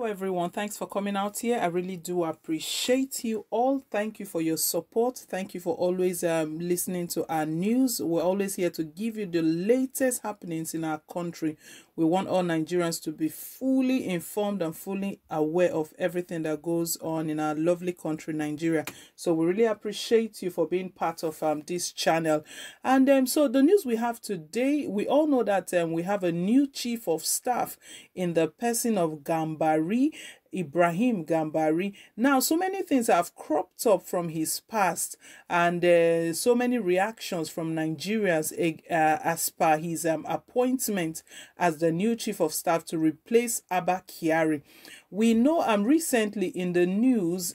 Hello everyone, thanks for coming out here. I really do appreciate you all. Thank you for your support. Thank you for always listening to our news. We're always here to give you the latest happenings in our country. We want all Nigerians to be fully informed and fully aware of everything that goes on in our lovely country, Nigeria. So we really appreciate you for being part of this channel. And so the news we have today, we all know that we have a new chief of staff in the person of Gambari, Ibrahim Gambari. Now, so many things have cropped up from his past, and so many reactions from Nigerians as per his appointment as the new chief of staff to replace Abba Kyari. We know recently in the news,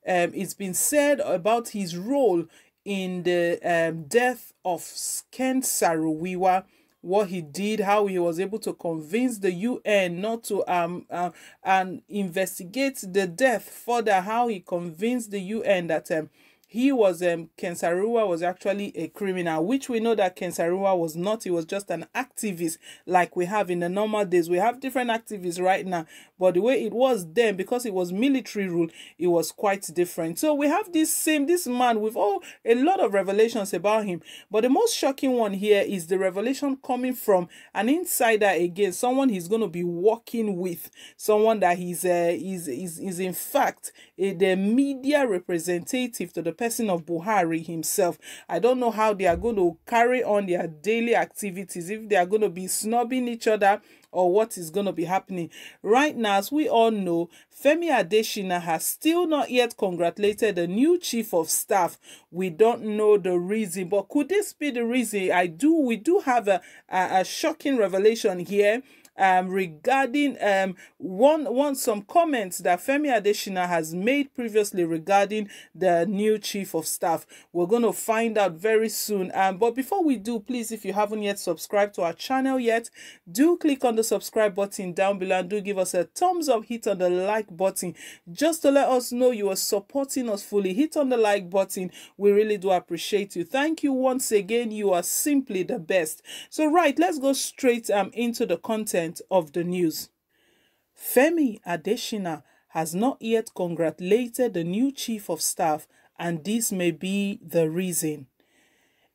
it's been said about his role in the death of Ken Saro-Wiwa, what he did, how he was able to convince the UN not to investigate the death further, how he convinced the UN that he was Ken Saro-Wiwa was actually a criminal, which we know that Ken Saro-Wiwa was not. He was just an activist like we have in the normal days. We have different activists right now, but the way it was then, because it was military rule, it was quite different. So we have this man with a lot of revelations about him, but the most shocking one here is the revelation coming from an insider again, someone he's going to be working with, someone that he's in fact the media representative to the person of Buhari himself. I don't know how they are going to carry on their daily activities, if they are going to be snubbing each other or what is going to be happening. Right now, as we all know, Femi Adesina has still not yet congratulated the new chief of staff. We don't know the reason, but could this be the reason? We do have a shocking revelation here regarding some comments that Femi Adesina has made previously regarding the new chief of staff. We're going to find out very soon. But before we do, please, if you haven't yet subscribed to our channel yet, do click on the subscribe button down below and do give us a thumbs up. Hit on the like button just to let us know you are supporting us fully. Hit on the like button. We really do appreciate you. Thank you once again. You are simply the best. So right, let's go straight into the content of the news. Femi Adesina has not yet congratulated the new chief of staff, and this may be the reason.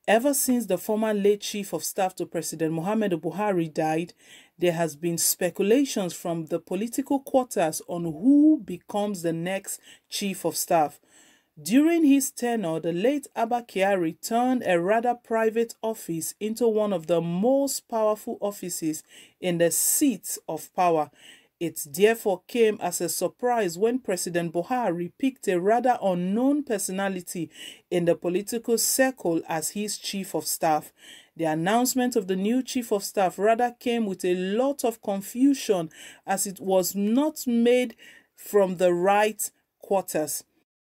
Ever since the former late chief of staff to President Muhammadu Buhari died, there has been speculations from the political quarters on who becomes the next chief of staff. During his tenure, the late Abba Kyari turned a rather private office into one of the most powerful offices in the seats of power. It therefore came as a surprise when President Buhari picked a rather unknown personality in the political circle as his chief of staff. The announcement of the new chief of staff rather came with a lot of confusion, as it was not made from the right quarters.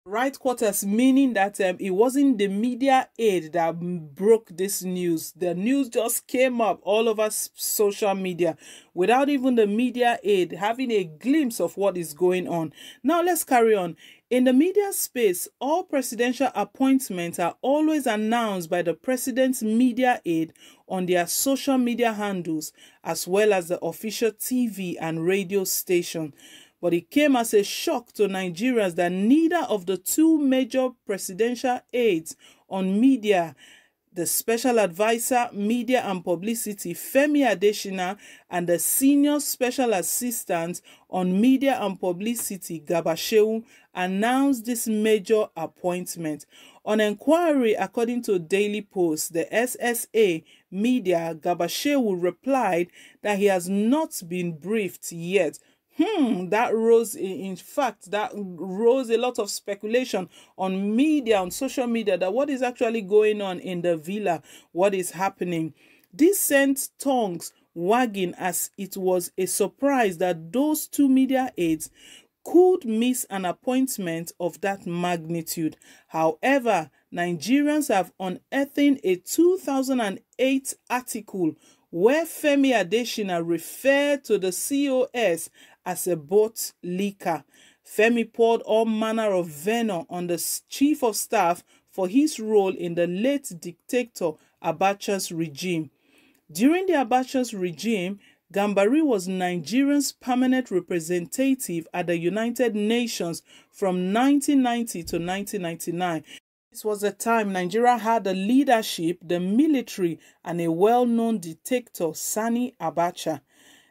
Right quarters, meaning that it wasn't the media aid that broke this news. The news just came up all over social media without even the media aid having a glimpse of what is going on. Now let's carry on. In the media space, all presidential appointments are always announced by the president's media aid on their social media handles, as well as the official TV and radio station. But it came as a shock to Nigerians that neither of the two major presidential aides on media, the Special Advisor, Media and Publicity, Femi Adesina, and the Senior Special Assistant on Media and Publicity, Garba Shehu, announced this major appointment. On inquiry, according to Daily Post, the SSA Media, Garba Shehu replied that he has not been briefed yet. That rose a lot of speculation on media, on social media, that what is actually going on in the villa, what is happening. This sent tongues wagging, as it was a surprise that those two media aides could miss an appointment of that magnitude. However, Nigerians have unearthed a 2008 article where Femi Adesina referred to the COS as a boat leaker. Femi poured all manner of venom on the chief of staff for his role in the late dictator Abacha's regime. During the Abacha's regime, Gambari was Nigeria's permanent representative at the United Nations from 1990 to 1999. This was a time Nigeria had the leadership, the military, and a well-known dictator, Sani Abacha.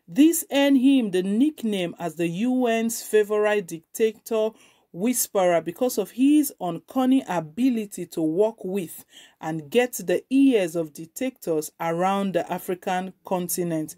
This earned him the nickname as the UN's favorite dictator whisperer because of his uncanny ability to work with and get the ears of dictators around the African continent.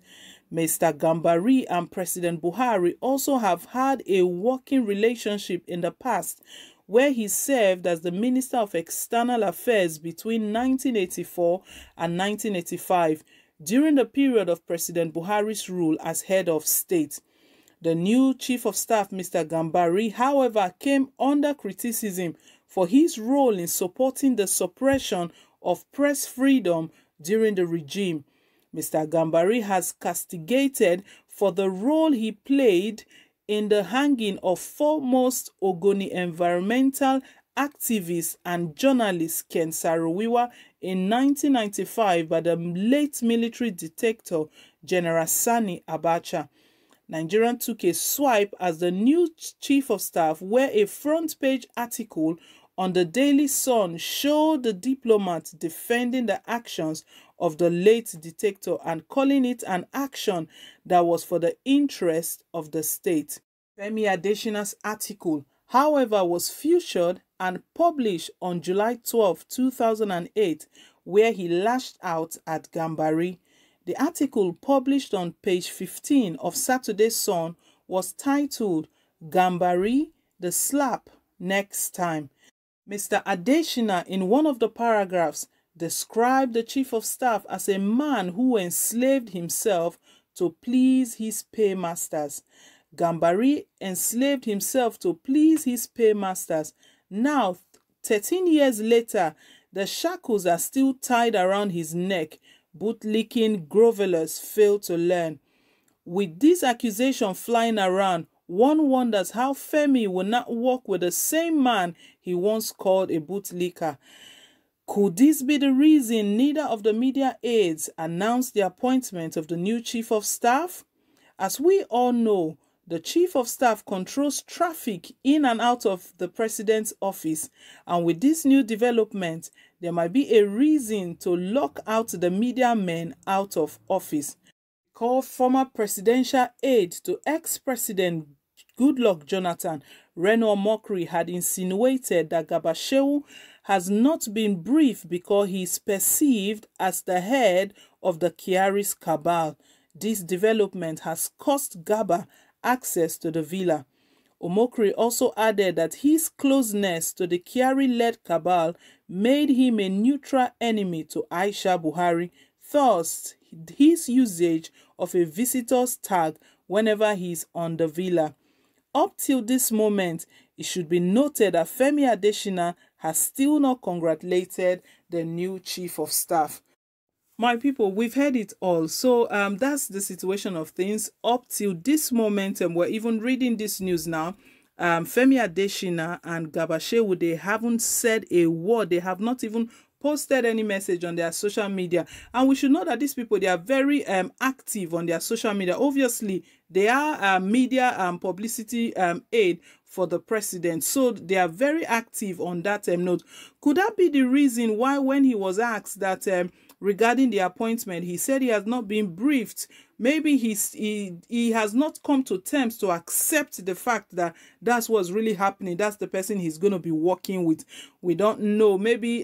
Mr. Gambari and President Buhari also have had a working relationship in the past, where he served as the Minister of External Affairs between 1984 and 1985, during the period of President Buhari's rule as head of state. The new Chief of Staff, Mr. Gambari, however, came under criticism for his role in supporting the suppression of press freedom during the regime. Mr. Gambari has castigated for the role he played in the hanging of foremost Ogoni environmental activist and journalist Ken Saro-Wiwa in 1995 by the late military dictator General Sani Abacha. Nigeria took a swipe as the new Chief of Staff, where a front-page article on the Daily Sun showed the diplomat defending the actions of the late dictator and calling it an action that was for the interest of the state. Femi Adesina's article, however, was featured and published on July 12, 2008, where he lashed out at Gambari. The article, published on page 15 of Saturday's Sun, was titled "Gambari, the Slap Next Time." Mr. Adesina, in one of the paragraphs, described the Chief of Staff as a man who enslaved himself to please his paymasters. Gambari enslaved himself to please his paymasters. Now, 13 years later, the shackles are still tied around his neck. Bootlicking grovelers fail to learn. With this accusation flying around, one wonders how Femi will not work with the same man he once called a bootlicker. Could this be the reason neither of the media aides announced the appointment of the new Chief of Staff? As we all know, the Chief of Staff controls traffic in and out of the President's office, and with this new development, there might be a reason to lock out the media men out of office. Called former presidential aide to ex-president Goodluck Jonathan, Reno Omokri, had insinuated that Garba Shehu has not been briefed because he is perceived as the head of the Kyari's cabal. This development has cost Garba access to the villa. Omokri also added that his closeness to the Kyari-led cabal made him a neutral enemy to Aisha Buhari, thus his usage of a visitor's tag whenever he is on the villa. Up till this moment, it should be noted that Femi Adesina has still not congratulated the new Chief of Staff. My people, we've heard it all. So that's the situation of things up till this moment. And we're even reading this news now. Femi Adesina and Garba Shehu, they haven't said a word. They have not even posted any message on their social media. And we should know that these people, they are very active on their social media. Obviously, they are media and publicity aid for the president. So they are very active on that note. Could that be the reason why when he was asked that regarding the appointment, he said he has not been briefed? Maybe he has not come to terms to accept the fact that that's what's really happening. That's the person he's going to be working with. We don't know. Maybe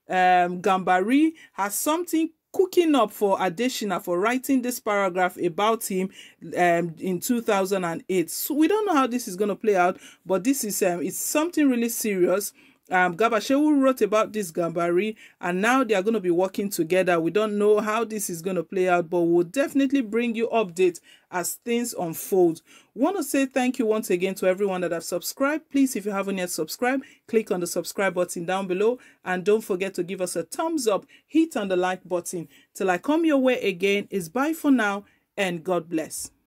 Gambari has something cooking up for Adesina for writing this paragraph about him in 2008. So we don't know how this is going to play out, but this is it's something really serious. Garba Shehu wrote about this Gambari, and now they are going to be working together. We don't know how this is going to play out, but we'll definitely bring you updates as things unfold. Want to say thank you once again to everyone that have subscribed. Please, if you haven't yet subscribed, click on the subscribe button down below, and don't forget to give us a thumbs up, hit on the like button. Till I come your way again, is bye for now, and God bless.